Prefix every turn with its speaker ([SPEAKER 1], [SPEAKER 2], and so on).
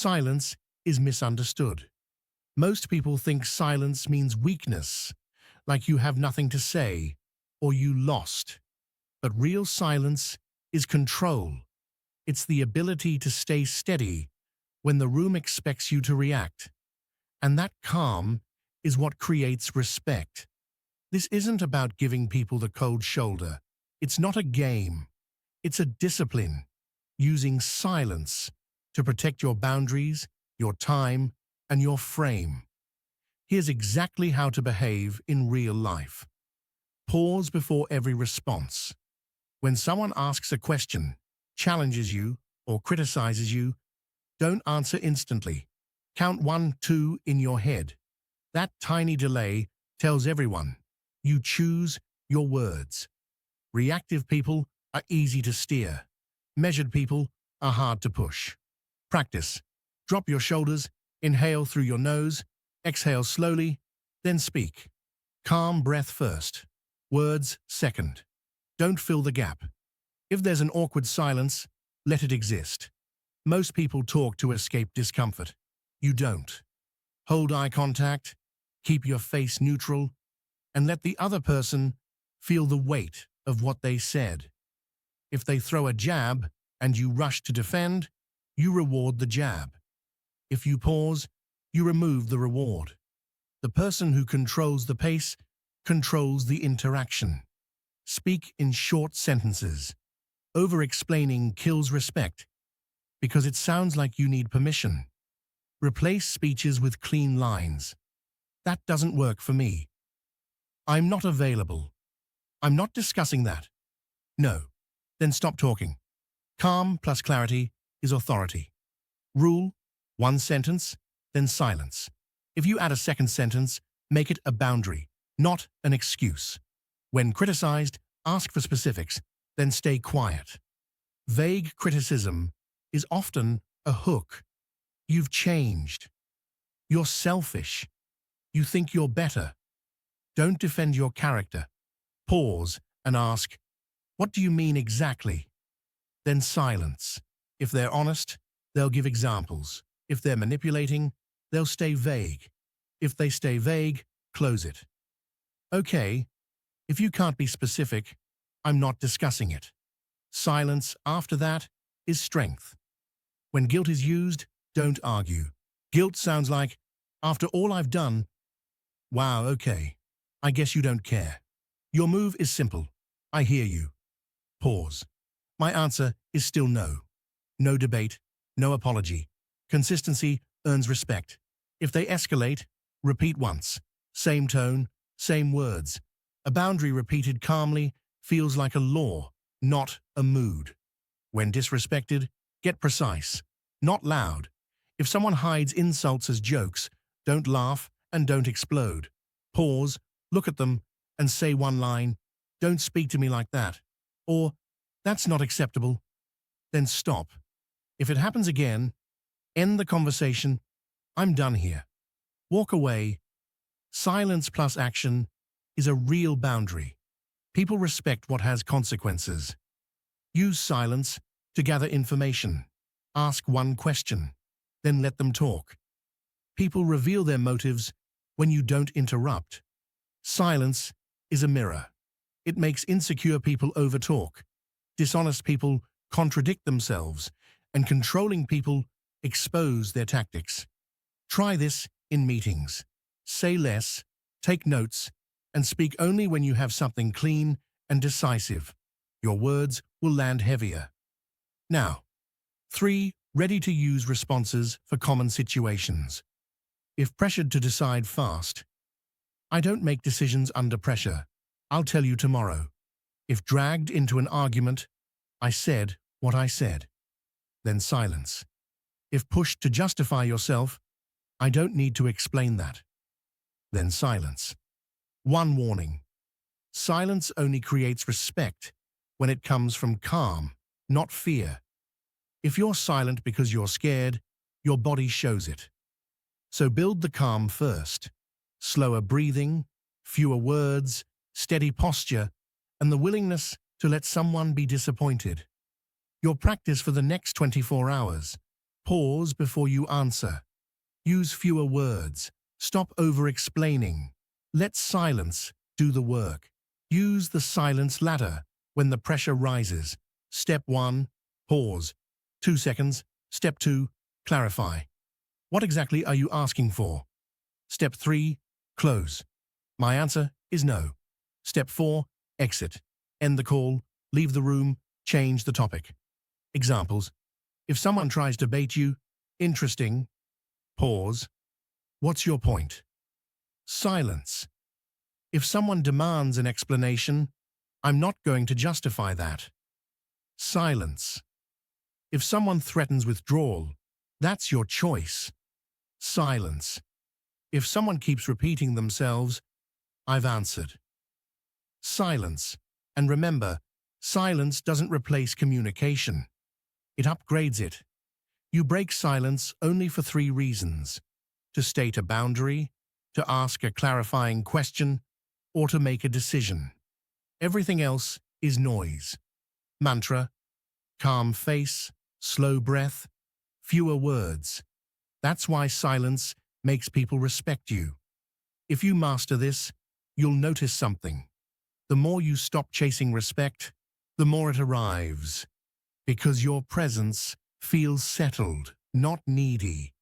[SPEAKER 1] Silence is misunderstood. Most people think silence means weakness, like you have nothing to say or you lost. But real silence is control. It's the ability to stay steady when the room expects you to react. And that calm is what creates respect. This isn't about giving people the cold shoulder. It's not a game. It's a discipline, using silence to protect your boundaries, your time, and your frame. Here's exactly how to behave in real life. Pause before every response. When someone asks a question, challenges you, or criticizes you, don't answer instantly. Count 1, 2 in your head. That tiny delay tells everyone you choose your words. Reactive people are easy to steer. Measured people are hard to push. Practice. Drop your shoulders, inhale through your nose, exhale slowly, then speak. Calm breath first. Words second. Don't fill the gap. If there's an awkward silence, let it exist. Most people talk to escape discomfort. You don't. Hold eye contact, keep your face neutral, and let the other person feel the weight of what they said. If they throw a jab and you rush to defend, you reward the jab. If you pause, you remove the reward. The person who controls the pace controls the interaction. Speak in short sentences. Over-explaining kills respect because it sounds like you need permission. Replace speeches with clean lines. That doesn't work for me. I'm not available. I'm not discussing that. No. Then stop talking. Calm plus clarity is authority. Rule: one sentence, then silence. If you add a second sentence, make it a boundary, not an excuse. When criticized, ask for specifics, then stay quiet. Vague criticism is often a hook. You've changed. You're selfish. You think you're better. Don't defend your character. Pause and ask, what do you mean exactly? Then silence. If they're honest, they'll give examples. If they're manipulating, they'll stay vague. If they stay vague, close it. Okay, if you can't be specific, I'm not discussing it. Silence after that is strength. When guilt is used, don't argue. Guilt sounds like, after all I've done, wow, okay, I guess you don't care. Your move is simple. I hear you. Pause. My answer is still no. No debate, no apology. Consistency earns respect. If they escalate, repeat once. Same tone, same words. A boundary repeated calmly feels like a law, not a mood. When disrespected, get precise, not loud. If someone hides insults as jokes, don't laugh and don't explode. Pause, look at them, and say one line, "Don't speak to me like that," or "That's not acceptable." Then stop. If it happens again, end the conversation. I'm done here. Walk away. Silence plus action is a real boundary. People respect what has consequences. Use silence to gather information. Ask one question, then let them talk. People reveal their motives when you don't interrupt. Silence is a mirror. It makes insecure people overtalk. Dishonest people contradict themselves, and controlling people expose their tactics. Try this in meetings. Say less, take notes, and speak only when you have something clean and decisive. Your words will land heavier. Now, 3 ready-to-use responses for common situations. If pressured to decide fast, I don't make decisions under pressure. I'll tell you tomorrow. If dragged into an argument, I said what I said. Then silence. If pushed to justify yourself, I don't need to explain that. Then silence. One warning. Silence only creates respect when it comes from calm, not fear. If you're silent because you're scared, your body shows it. So build the calm first. Slower breathing, fewer words, steady posture, and the willingness to let someone be disappointed. Your practice for the next 24 hours. Pause before you answer. Use fewer words. Stop over-explaining. Let silence do the work. Use the silence ladder when the pressure rises. Step 1, pause. 2 seconds. Step 2, clarify. What exactly are you asking for? Step 3, close. My answer is no. Step 4, exit. End the call, leave the room, change the topic. Examples. If someone tries to bait you, interesting. Pause. What's your point? Silence. If someone demands an explanation, I'm not going to justify that. Silence. If someone threatens withdrawal, that's your choice. Silence. If someone keeps repeating themselves, I've answered. Silence. And remember, silence doesn't replace communication. It upgrades it. You break silence only for 3 reasons: to state a boundary, to ask a clarifying question, or to make a decision. Everything else is noise. Mantra: calm face, slow breath, fewer words. That's why silence makes people respect you. If you master this, you'll notice something. The more you stop chasing respect, the more it arrives. Because your presence feels settled, not needy.